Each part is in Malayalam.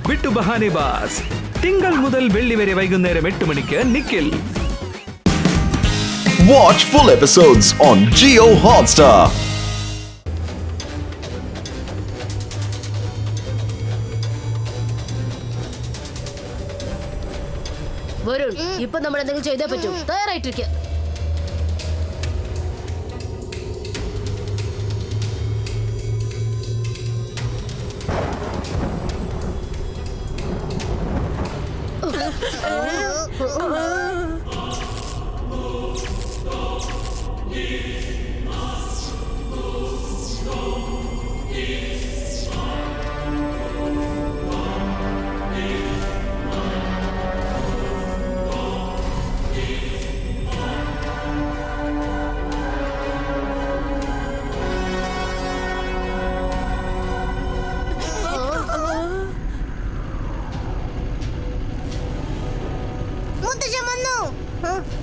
വിട്ടു ബഹാനെ ബാസ്. തിങ്കൾ മുതൽ വെള്ളി വരെ വൈകുന്നേരം 8 മണിക്ക് Nikhil. Watch full episodes on Jio Hotstar. Varun, ഇപ്പൊ നമ്മൾ എന്തെങ്കിലും ചെയ്തേ പറ്റൂ. തയ്യാറായിട്ടിരിക്കുക.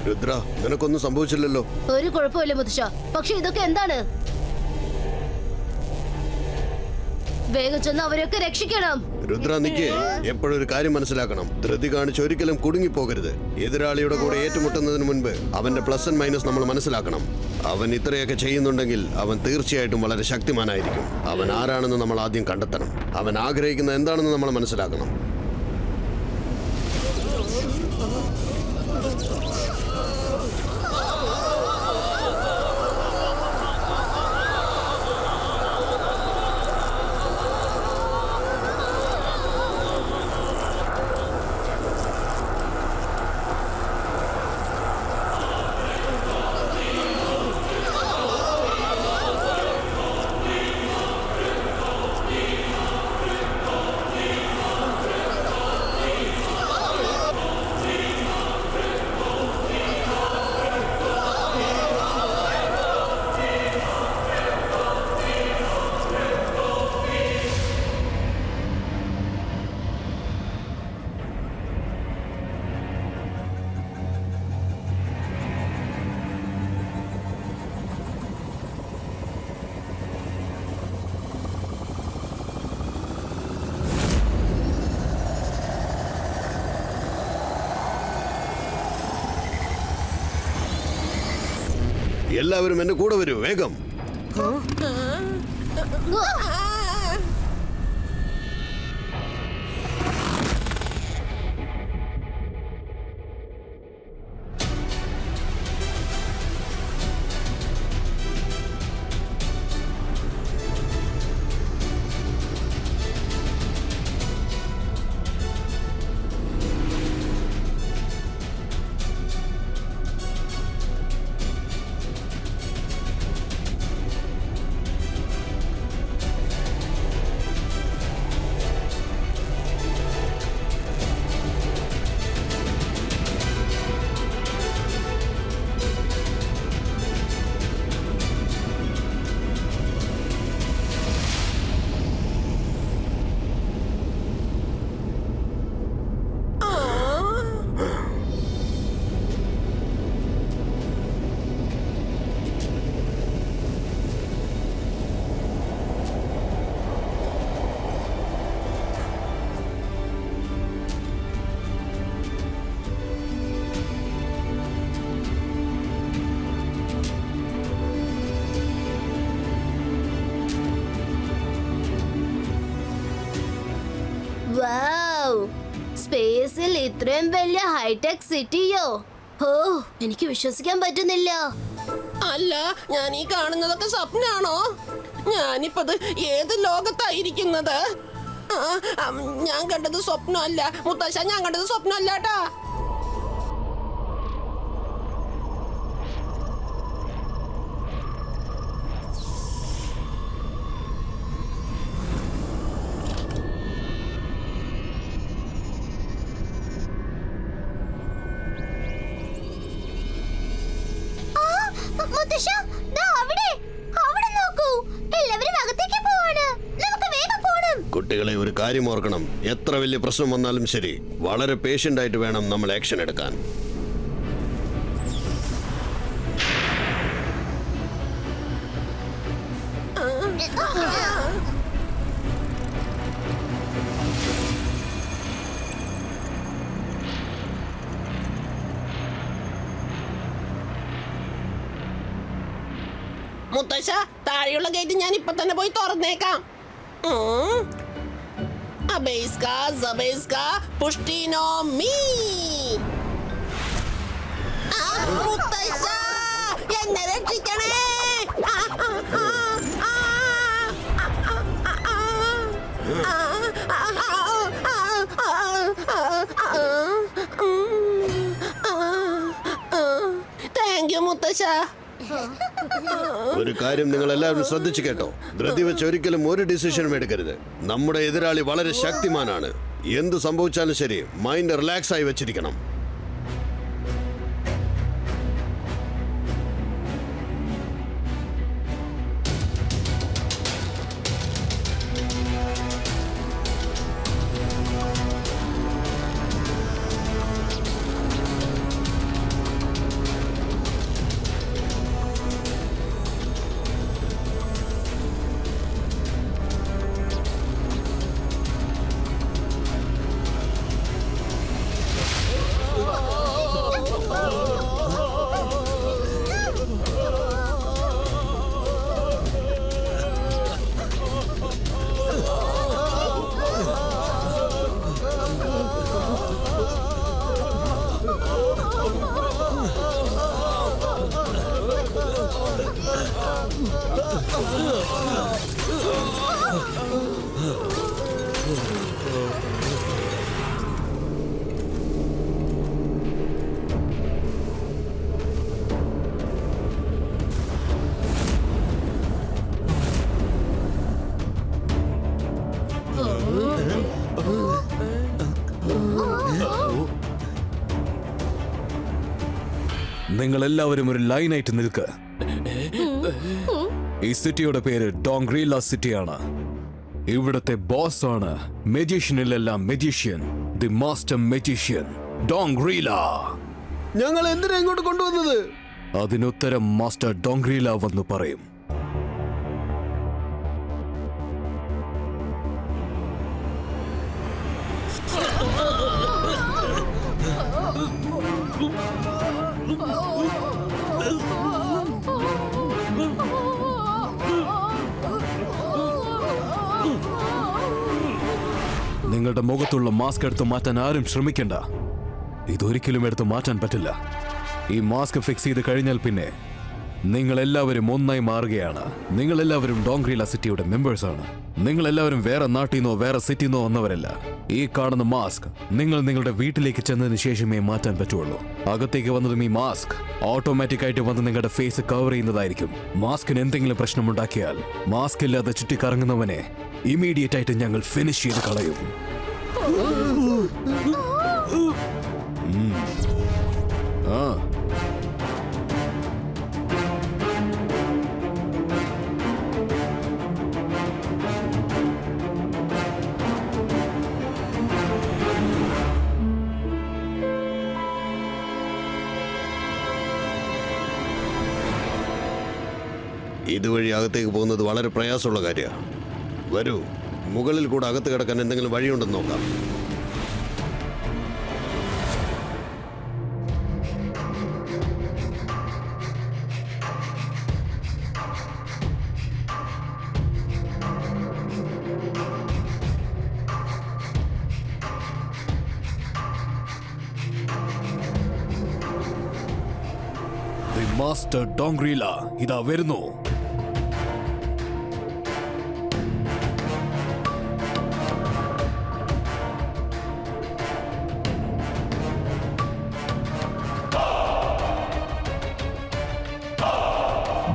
രുദ്ര, നിനക്കൊന്നും സംഭവിച്ചില്ലല്ലോ? ഒരു കുഴപ്പമില്ല മുത്തശ്ശ. പക്ഷെ ഇതൊക്കെ എന്താണ്? വേഗം ചെന്ന് അവരെയൊക്കെ രക്ഷിക്കണം. രുദ്ര, നിക്ക്. എപ്പോഴൊരു കാര്യം മനസ്സിലാക്കണം. ധൃതി കാണിച്ച് ഒരിക്കലും കുടുങ്ങിപ്പോകരുത്. എതിരാളിയുടെ കൂടെ ഏറ്റുമുട്ടുന്നതിന് മുൻപ് അവന്റെ പ്ലസ് ആൻഡ് മൈനസ് നമ്മൾ മനസ്സിലാക്കണം. അവൻ ഇത്രയൊക്കെ ചെയ്യുന്നുണ്ടെങ്കിൽ അവൻ തീർച്ചയായിട്ടും വളരെ ശക്തിമാനായിരിക്കും. അവൻ ആരാണെന്ന് നമ്മൾ ആദ്യം കണ്ടെത്തണം. അവൻ ആഗ്രഹിക്കുന്നത് എന്താണെന്ന് നമ്മൾ മനസ്സിലാക്കണം. എല്ലാവരും എന്റെ കൂടെ വരൂ, വേഗം. സ്പേസിൽ ഇത്രയും വലിയ ഹൈടെക് സിറ്റിയോ? ഓ, എനിക്ക് വിശ്വസിക്കാൻ പറ്റുന്നില്ല. അല്ല, ഞാൻ ഈ കാണുന്നതൊക്കെ സ്വപ്നാണോ? ഞാനിപ്പത് ഏത് ലോകത്തായിരിക്കുന്നത്? ഞാൻ കണ്ടത് സ്വപ്നമല്ല മുത്തശ്ശ, ഞാൻ കണ്ടത് സ്വപ്നമല്ലാട്ടാ. കുട്ടികളെ, ഒരു കാര്യം ഓർക്കണം. എത്ര വലിയ പ്രശ്നം വന്നാലും ശരി, വളരെ പേഷ്യന്റ് ആയിട്ട് വേണം നമ്മൾ ആക്ഷൻ എടുക്കാൻ. മുത്തശ്ശ, താഴെയുള്ള ഗേറ്റ് ഞാൻ ഇപ്പൊ തന്നെ പോയി തുറന്നേക്കാം. അബേസ്ക, സബേസ്ക, പുഷ്ടിനോ മീ. മുത്തശ്ശ, എന്നെ രക്ഷിക്കണേ. താങ്ക് യു മുത്തശ്ശ. ഒരു കാര്യം നിങ്ങൾ എല്ലാവരും ശ്രദ്ധിച്ചു കേട്ടോ. ധൃതി വെച്ച് ഒരിക്കലും ഒരു ഡിസിഷനും എടുക്കരുത്. നമ്മുടെ എതിരാളി വളരെ ശക്തിമാനാണ്. എന്ത് സംഭവിച്ചാലും ശരി, മൈൻഡ് റിലാക്സ് ആയി വെച്ചിരിക്കണം. നിങ്ങൾ എല്ലാവരും ഒരു ലൈനായിട്ട് നിൽക്ക്. ഈ സിറ്റിയുടെ പേര് ഡോങ്ഗ്രീല സിറ്റിയാണ്. ഇവിടത്തെ ബോസ് ആണ് മെജീഷ്യനിലെല്ലാം മെജീഷ്യൻ, ദി മാസ്റ്റർ മെജീഷ്യൻ ഡോങ്ഗ്രീല. ഞങ്ങൾ എന്തിനാ ഇങ്ങോട്ട് കൊണ്ടുവന്നത്? അതിനുത്തരം മാസ്റ്റർ ഡോങ്ഗ്രീല വന്ന് പറയും. നിങ്ങളുടെ മുഖത്തുള്ള മാസ്ക് എടുത്ത് മാറ്റാൻ ആരും ശ്രമിക്കണ്ട. ഇതൊരിക്കലും എടുത്ത് മാറ്റാൻ പറ്റില്ല. ഈ മാസ്ക് ഫിക്സ് ചെയ്ത് കഴിഞ്ഞാൽ പിന്നെ നിങ്ങളെല്ലാവരും ഒന്നായി മാറുകയാണ്. നിങ്ങളെല്ലാവരും ഡോങ്ഗ്രീല സിറ്റിയുടെ മെമ്പേഴ്സ് ആണ്. നിങ്ങളെല്ലാവരും വേറെ നാട്ടിൽ നിന്നോ വേറെ സിറ്റിയിൽ നിന്നോ വന്നവരല്ല. ഈ കാണുന്ന മാസ്ക് നിങ്ങൾ നിങ്ങളുടെ വീട്ടിലേക്ക് ചെന്നതിന് ശേഷമേ മാറ്റാൻ പറ്റുള്ളൂ. അകത്തേക്ക് വന്നതും ഈ മാസ്ക് ഓട്ടോമാറ്റിക് ആയിട്ട് വന്ന് നിങ്ങളുടെ ഫേസ് കവർ ചെയ്യുന്നതായിരിക്കും. മാസ്കിന് എന്തെങ്കിലും പ്രശ്നമുണ്ടാക്കിയാൽ മാസ്ക് ഇല്ലാതെ ചുറ്റിക്കറങ്ങുന്നവനെ ഇമീഡിയറ്റ് ആയിട്ട് ഞങ്ങൾ ഫിനിഷ് ചെയ്ത് കളയും. ആ ഇതുവഴി അകത്തേക്ക് പോകുന്നത് വളരെ പ്രയാസമുള്ള കാര്യമാണ്. വരൂ, മുകളിൽ കൂടെ അകത്ത് കിടക്കാൻ എന്തെങ്കിലും വഴിയുണ്ടെന്ന് നോക്കാം. ദി മാസ്റ്റർ ഡോങ്ഗ്രീല ഇതാ വരുന്നു.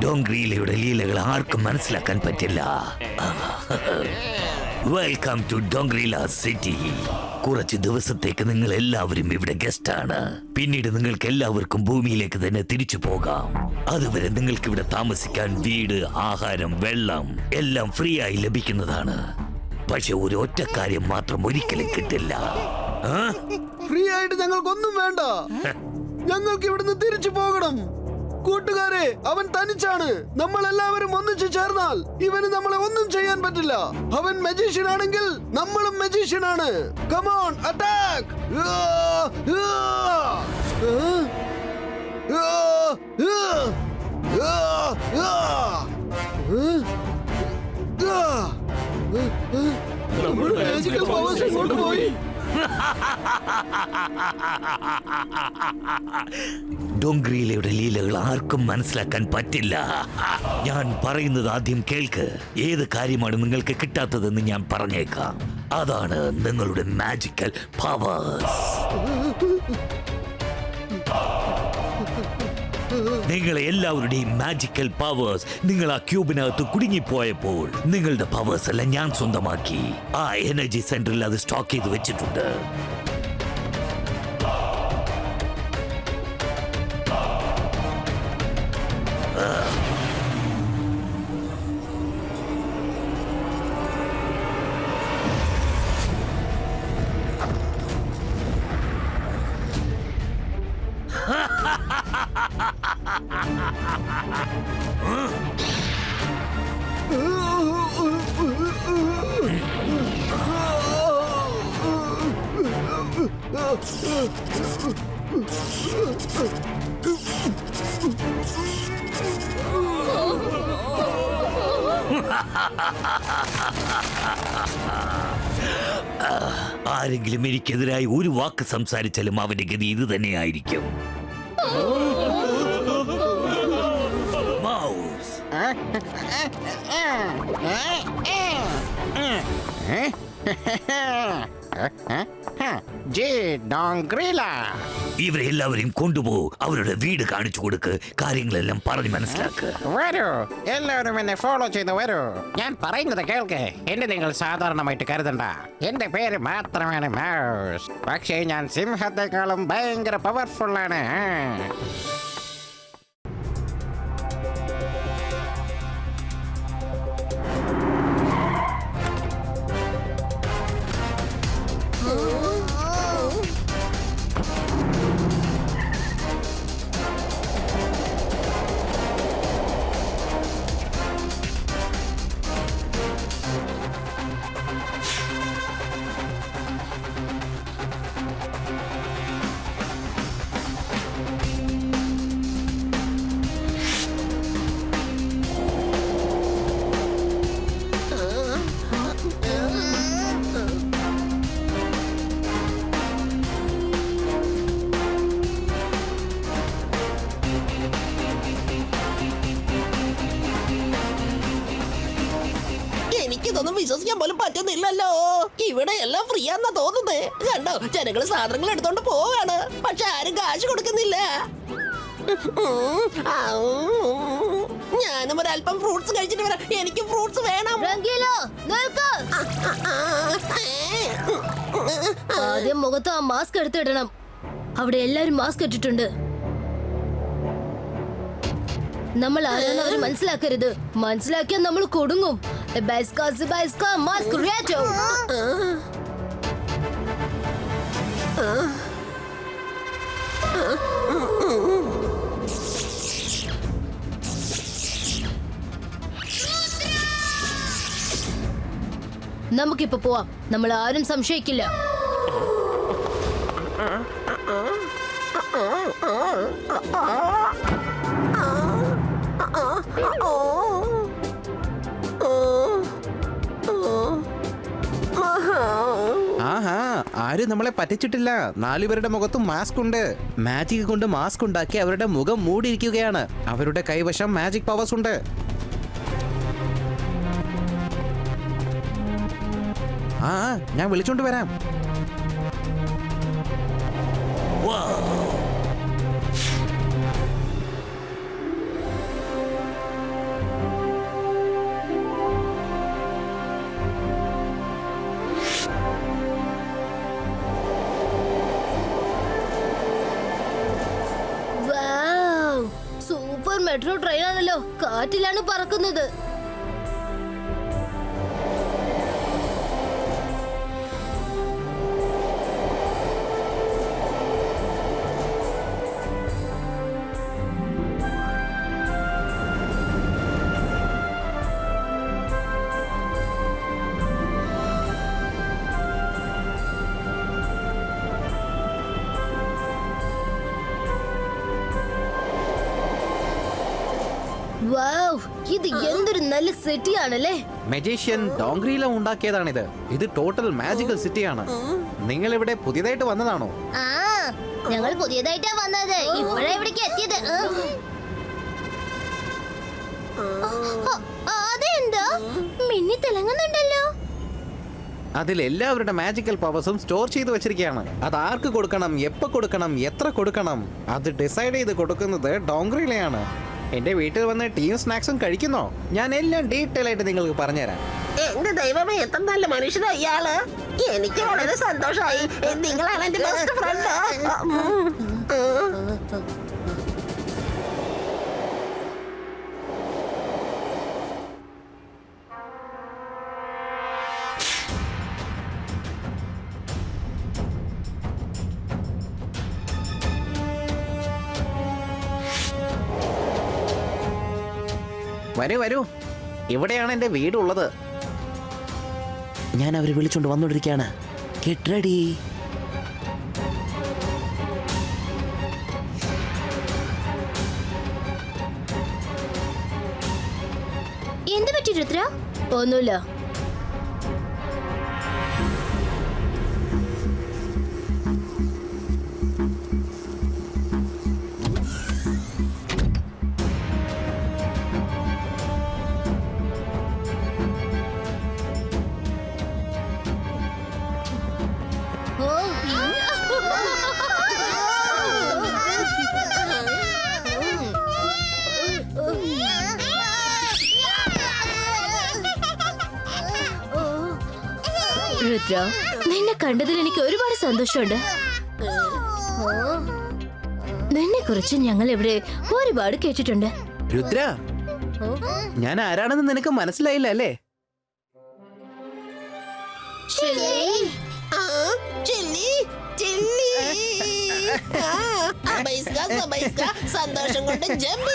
ഡോങ്ഗ്രീലയുടെ ലീലകൾ ആർക്കും മനസ്സിലാക്കാൻ പറ്റില്ല. Welcome to Dongreela city. കുറച്ച് ദിവസത്തേക്ക് നിങ്ങൾ എല്ലാവരും ഇവിടെ ഗസ്റ്റ് ആണ്. പിന്നീട് നിങ്ങൾക്ക് എല്ലാവർക്കും ഭൂമിയിലേക്ക് തന്നെ തിരിച്ചു പോകാം. അതുവരെ നിങ്ങൾക്ക് ഇവിടെ താമസിക്കാൻ വീട്, ആഹാരം, വെള്ളം എല്ലാം ഫ്രീ ആയി ലഭിക്കുന്നതാണ്. പക്ഷെ ഒരു ഒറ്റ കാര്യം മാത്രം ഒരിക്കലും കിട്ടില്ല. ഫ്രീ ആയിട്ട് ഞങ്ങൾക്കൊന്നും വേണ്ട. ഞങ്ങൾക്ക് ഇവിടുന്ന് തിരിച്ചു പോകണം. കൂട്ടുകാരെ, അവൻ തനിച്ചാണ്. നമ്മൾ എല്ലാവരും ഒന്നിച്ചു ചേർന്നാൽ ഇവന് നമ്മളെ ഒന്നും ചെയ്യാൻ പറ്റില്ല. അവൻ മജീഷ്യൻ ആണെങ്കിൽ നമ്മളും മജീഷ്യൻ ആണ്. Come on, attack! ഡോങ്ക്രീലയുടെ ലീലകൾ ആർക്കും മനസ്സിലാക്കാൻ പറ്റില്ല. ഞാൻ പറയുന്നത് ആദ്യം കേൾക്ക്. ഏത് കാര്യമാണ് നിങ്ങൾക്ക് കിട്ടാത്തതെന്ന് ഞാൻ പറഞ്ഞേക്കാം. അതാണ് നിങ്ങളുടെ മാജിക്കൽ പവേഴ്സ്. നിങ്ങളെ എല്ലാവരുടെയും മാജിക്കൽ പവേഴ്സ് നിങ്ങൾ ആ ക്യൂബിനകത്ത് കുടുങ്ങിപ്പോയപ്പോൾ നിങ്ങളുടെ പവേഴ്സ് എല്ലാം ഞാൻ സ്വന്തമാക്കി. ആ എനർജി സെന്ററിൽ അത് സ്റ്റോക്ക് ചെയ്ത് വെച്ചിട്ടുണ്ട്. ആരെങ്കിലും എനിക്കെതിരായി ഒരു വാക്ക് സംസാരിച്ചാലും അവന്റെ ഗതി ഇത് തന്നെയായിരിക്കും. മൗസ്. ഇവരെ എല്ലാവരെയും കൊണ്ടുപോ. അവരുടെ വീട് കാണിച്ചു കൊടുക്ക്. കാര്യങ്ങളെല്ലാം പറഞ്ഞു മനസ്സിലാക്ക്. വരൂ, എല്ലാവരും എന്നെ ഫോളോ ചെയ്ത് വരൂ. ഞാൻ പറയുന്നത് കേൾക്ക്. എന്നെ നിങ്ങൾ സാധാരണമായിട്ട് കരുതണ്ട. എന്റെ പേര് മാത്രമാണ് മൗസ്. പക്ഷേ ഞാൻ സിംഹത്തെക്കാളും ഭയങ്കര പവർഫുൾ ആണ്. എനിക്കിതൊന്നും വിശ്വസിക്കാൻ പോലും പറ്റുന്നില്ലല്ലോ. ഇവിടെ എല്ലാം ഫ്രീ ആണെന്നാ തോന്നുന്നത്. കണ്ടോ, ജനങ്ങള് സാധനങ്ങൾ എടുത്തോണ്ട് പോവാണ്. പക്ഷെ ആരും കാശ് കൊടുക്കുന്നില്ല. ഞാനും ഒരല്പം ഫ്രൂട്ട്സ് കഴിച്ചിട്ട് വരാം. എനിക്ക് ഫ്രൂട്ട്സ് വേണം. റംഗീലോ, നിൽക്ക്. ആദ്യം മുഖത്ത് ആ മാസ്ക് എടുത്തിടണം. അവിടെ എല്ലാരും മാസ്ക് ഇട്ടിട്ടുണ്ട്. നമ്മൾ ആരാണ് അവർ മനസ്സിലാക്കരുത്. മനസ്സിലാക്കിയാൽ നമ്മൾ കൊടുങ്ങും. മാസ്ക് റിയാറ്റോ. നമുക്കിപ്പോ പോവാം. നമ്മൾ ആരും സംശയിക്കില്ല. ആഹാ, ആരും നമ്മളെ പറ്റിച്ചിട്ടില്ല. 4 പേരുടെ മുഖത്തും മാസ്ക് ഉണ്ട്. മാജിക് കൊണ്ട് മാസ്ക് ഉണ്ടാക്കി അവരുടെ മുഖം മൂടിയിരിക്കുകയാണ്. അവരുടെ കൈവശം മാജിക് പവേഴ്സ് ഉണ്ട്. ആ, ഞാൻ വിളിച്ചോണ്ട് വരാം. സൂപ്പർ മെട്രോ ട്രെയിൻ ആണല്ലോ. കാറ്റിലാണ് പറക്കുന്നത്. വാവ്, ഇത് എന്തൊരു നല്ല സിറ്റി ആണല്ലേ. മജീഷ്യൻ ഡോങ്ക്രീല ഉണ്ടാക്കിയതാണിത്. ഇത് ടോട്ടൽ മാജിക്കൽ സിറ്റിയാണ്. നിങ്ങൾ ഇവിടെ പുതിയതായിട്ട് വന്നതാണോ? ആ ഞങ്ങൾ പുതിയതായിട്ടാ വന്നത്. ഇപ്പോഴാ ഇവിടേക്ക് എത്തിയത്. അതെന്താ മിന്നി തിളങ്ങുന്നുണ്ടല്ലോ? അതിൽ എല്ലാവരുടെ മാജിക്കൽ പവേഴ്സും സ്റ്റോർ ചെയ്ത് വെച്ചിരിക്കുകയാണ്. അത് ആർക്ക് കൊടുക്കണം, എപ്പോ കൊടുക്കണം, എത്ര കൊടുക്കണം, അത് ഡിസൈഡ് ചെയ്ത് കൊടുക്കുന്നത് ഡോങ്ക്രീലയാണ്. എന്റെ വീട്ടിൽ വന്ന് ടീം സ്നാക്സും കഴിക്കുന്നോ? ഞാൻ എല്ലാം ഡീറ്റെയിൽ ആയിട്ട് നിങ്ങൾക്ക് പറഞ്ഞുതരാം. എന്റെ ദൈവമേ, എത്ര നല്ല മനുഷ്യനാ ഇയാള്. എനിക്ക് വളരെ സന്തോഷമായി. നിങ്ങളാണ് എന്റെ ബെസ്റ്റ് ഫ്രണ്ട്. വരൂ വരൂ, ഇവിടെയാണ് എന്റെ വീടുള്ളത്. ഞാൻ അവരെ വിളിച്ചോണ്ട് വന്നോണ്ടിരിക്കുകയാണ്. Get ready. എന്ത് പറ്റി രുദ്ര? ഒന്നുമില്ല. രുദ്ര, നിന്നെ കണ്ടതിൽ എനിക്ക് ഒരുപാട് സന്തോഷമുണ്ട്. നിന്നെ കുറിച്ച് ഞങ്ങൾ ഇവിടെ ഒരുപാട് കേട്ടിട്ടുണ്ട്. രുദ്ര, ഞാൻ ആരാണെന്ന് നിനക്ക് മനസ്സിലായില്ല അല്ലേ? സന്തോഷം കൊണ്ട് ജമ്പ്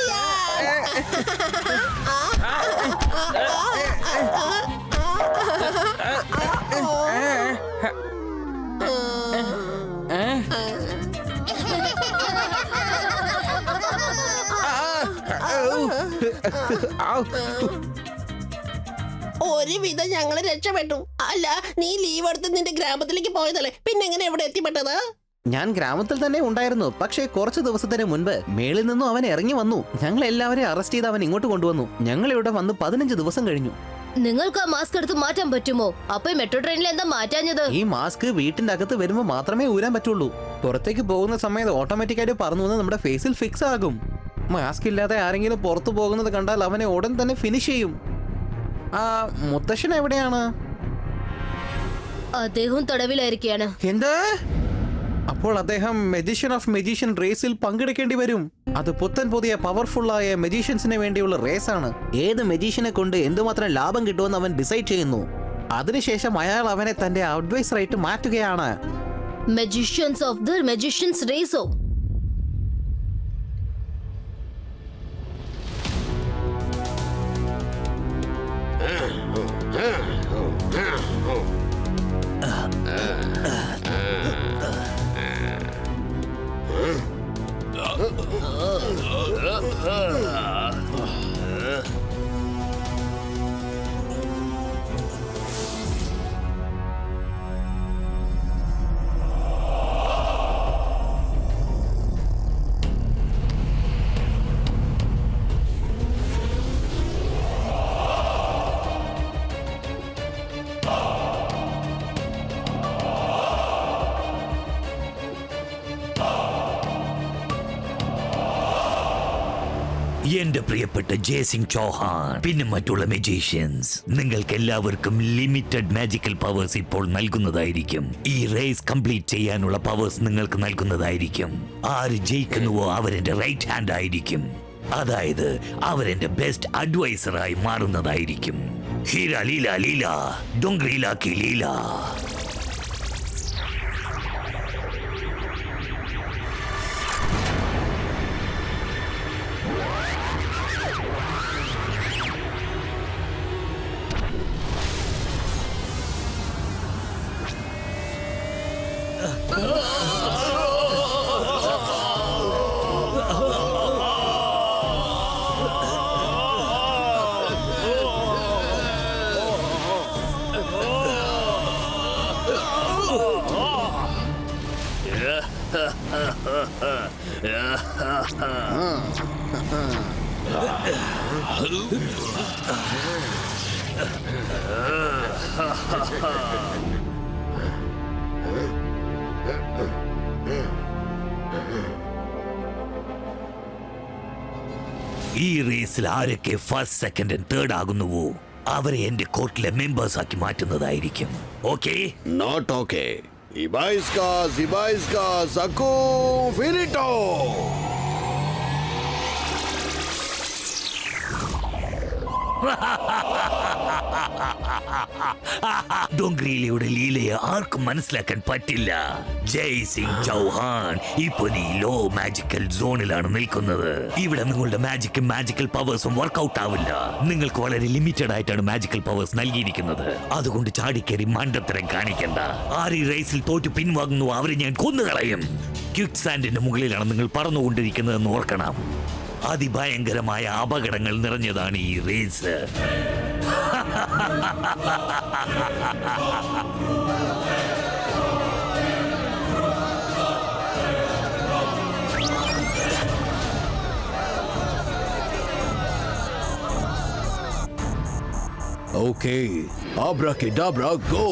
ഒരുവിധം ഞങ്ങള് രക്ഷപ്പെട്ടു. അല്ല, നീ ലീവ് എടുത്ത് നിന്റെ ഗ്രാമത്തിലേക്ക് പോയതല്ലേ, പിന്നെ എങ്ങനെ എവിടെ എത്തിപ്പെട്ടത്? ഞാൻ ഗ്രാമത്തിൽ തന്നെ ഉണ്ടായിരുന്നു. പക്ഷേ കുറച്ച് ദിവസത്തിന് മുൻപ് മേളിൽ നിന്നും അവൻ ഇറങ്ങി വന്നു. ഞങ്ങൾ എല്ലാവരെയും അറസ്റ്റ് ചെയ്ത് അവൻ ഇങ്ങോട്ട് കൊണ്ടുവന്നു. ഞങ്ങൾ ഇവിടെ വന്ന് 15 ദിവസം കഴിഞ്ഞു. നിങ്ങൾക്ക് ആ മാസ്ക് എടുത്ത് മാറ്റാൻ പറ്റുമോ? അപ്പൊ മെട്രോ ട്രെയിനിൽ എന്താ മാറ്റാഞ്ഞത്? ഈ മാസ്ക് വീട്ടിന്റെ അകത്ത് വരുമ്പോൾ മാത്രമേ ഊരാൻ പറ്റുള്ളൂ. പുറത്തേക്ക് പോകുന്ന സമയത്ത് ഓട്ടോമാറ്റിക്കായിട്ട് പറന്നു വന്ന് നമ്മുടെ ഫേസിൽ ഫിക്സ് ആകും. മാസ്ക് ഇല്ലാതെ ആരെങ്കിലും പുറത്തു പോകുന്നത് കണ്ടാൽ അവനെ ഉടൻ തന്നെ ഫിനിഷ് ചെയ്യും. ആ മുത്തശ്ശൻ എവിടെയാണ്? അദ്ദേഹം തടവിലായിരിക്കുകയാണ്. എന്താ? അപ്പോൾ അദ്ദേഹം മെജീഷ്യൻ ഓഫ് മെജീഷ്യൻ റേസിൽ പങ്കെടുക്കേണ്ടി വരും. അത് പുത്തൻ പുതിയ പവർഫുള്ളായ മെജീഷ്യൻസിന് വേണ്ടിയുള്ള റേസാണ്. ഏത് മെജീഷ്യനെ കൊണ്ട് എന്തുമാത്രം ലാഭം കിട്ടുമെന്ന് അവൻ ഡിസൈഡ് ചെയ്യുന്നു. അതിനുശേഷം അയാൾ അവനെ തന്റെ അഡ്വൈസറായിട്ട് മാറ്റുകയാണ്. മെജീഷ്യൻസ് ഓഫ് ദ മെജീഷ്യൻസ് റേസോ? എന്റെ പ്രിയപ്പെട്ട ജയസിംഗ് ചൗഹാൻ, പിന്നെ മറ്റുള്ള മെജീഷ്യൻസ്, നിങ്ങൾക്ക് എല്ലാവർക്കും ലിമിറ്റഡ് മാജിക്കൽ പവേഴ്സ് ഇപ്പോൾ നൽകുന്നതായിരിക്കും. ഈ റേസ് കംപ്ലീറ്റ് ചെയ്യാനുള്ള പവേഴ്സ് നിങ്ങൾക്ക് നൽകുന്നതായിരിക്കും. ആര് ജയിക്കുന്നുവോ അവരെന്റെ റൈറ്റ് ഹാൻഡ് ആയിരിക്കും. അതായത് അവരെന്റെ ബെസ്റ്റ് അഡ്വൈസറായി മാറുന്നതായിരിക്കും. ഹീര ലീല ലീല ഡോങ്ക്രീല കി ലീല. ഈ റേസിൽ ആരൊക്കെ ഫസ്റ്റ് സെക്കൻഡ് ആൻഡ് തേർഡ് ആകുന്നുവോ അവരെ എന്റെ കോർട്ടിലെ മെമ്പേഴ്സ് ആക്കി മാറ്റുന്നതായിരിക്കും. ഓക്കെ? Not okay. ഇബായിസ്ക സക്കു ഫിനിറ്റോ. ഡോങ്ക്രീലയുടെ ലീലയെ ആർക്കും മനസ്സിലാക്കാൻ പറ്റില്ല. ജയ് സിംഗ് ചൗഹാൻ ഇപ്പൊ നീ ലോ മാജിക്കൽ സോണിലാണ് നിൽക്കുന്നത്. ഇവിടെ നിങ്ങളുടെ മാജിക്കൽ പവേഴ്സും വർക്ക്ഔട്ട് ആവില്ല. നിങ്ങൾക്ക് വളരെ ലിമിറ്റഡ് ആയിട്ടാണ് മാജിക്കൽ പവേഴ്സ് നൽകിയിരിക്കുന്നത്. അതുകൊണ്ട് ചാടിക്കേറി മണ്ടത്തരം കാണിക്കണ്ട. ആര് ഈ റേസിൽ തോറ്റു പിൻവാങ്ങുന്നു അവരെ ഞാൻ കൊന്നുകളയും. ക്വിക്ക് സാൻഡിന്റെ മുകളിലാണ് നിങ്ങൾ പറന്നുകൊണ്ടിരിക്കുന്നതെന്ന് ഓർക്കണം. അതിഭയങ്കരമായ അപകടങ്ങൾ നിറഞ്ഞതാണ് ഈ റേസ്. Okay, അബ്രാക്കഡാബ്ര go.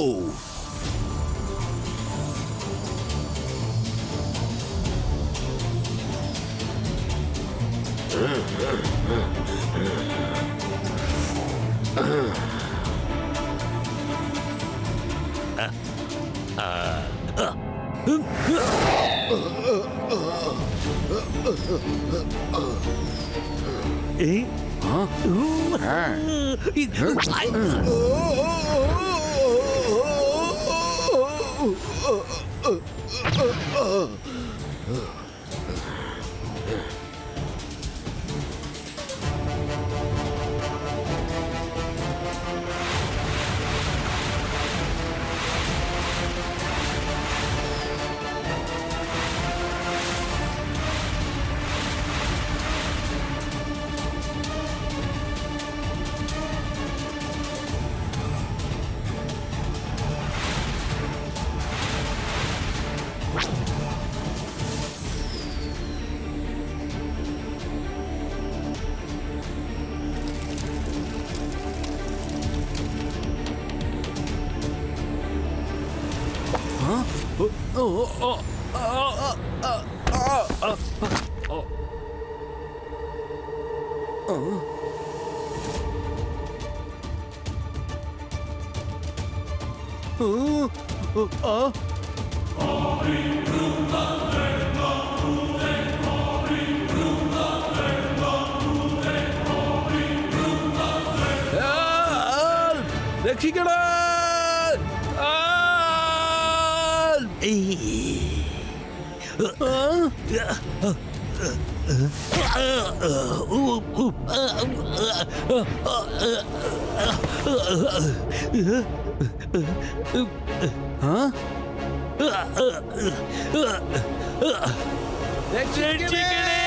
രക്ഷിക്കണേ!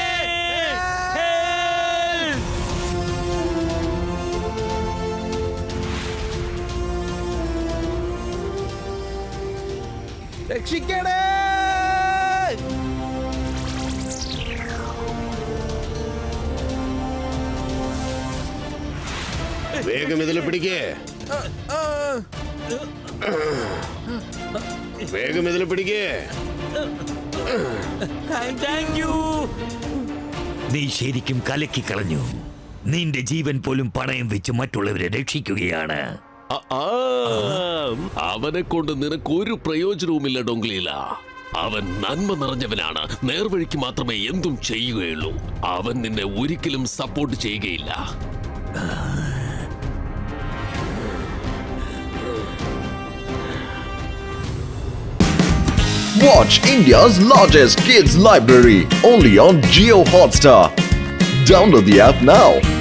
രക്ഷിക്കണേ! വേഗം ഇതിൽ പിടിക്കേ. വേഗം ഇതിൽ പിടിക്കേ. നീ ശരിക്കും കലക്കി കളഞ്ഞു. നിന്റെ ജീവൻ പോലും പണയം വെച്ച് മറ്റുള്ളവരെ രക്ഷിക്കുകയാണ്. അവനെ കൊണ്ട് നിനക്ക് ഒരു പ്രയോജനവുമില്ല ഡോങ്ക്ലീല. അവൻ നന്മ നിറഞ്ഞവനാണ്. നേർവഴിക്ക് മാത്രമേ എന്തും ചെയ്യുകയുള്ളൂ. അവൻ നിന്നെ ഒരിക്കലും സപ്പോർട്ട് ചെയ്യുകയില്ല. Watch India's largest kids library only on Jio Hotstar. Download the app now.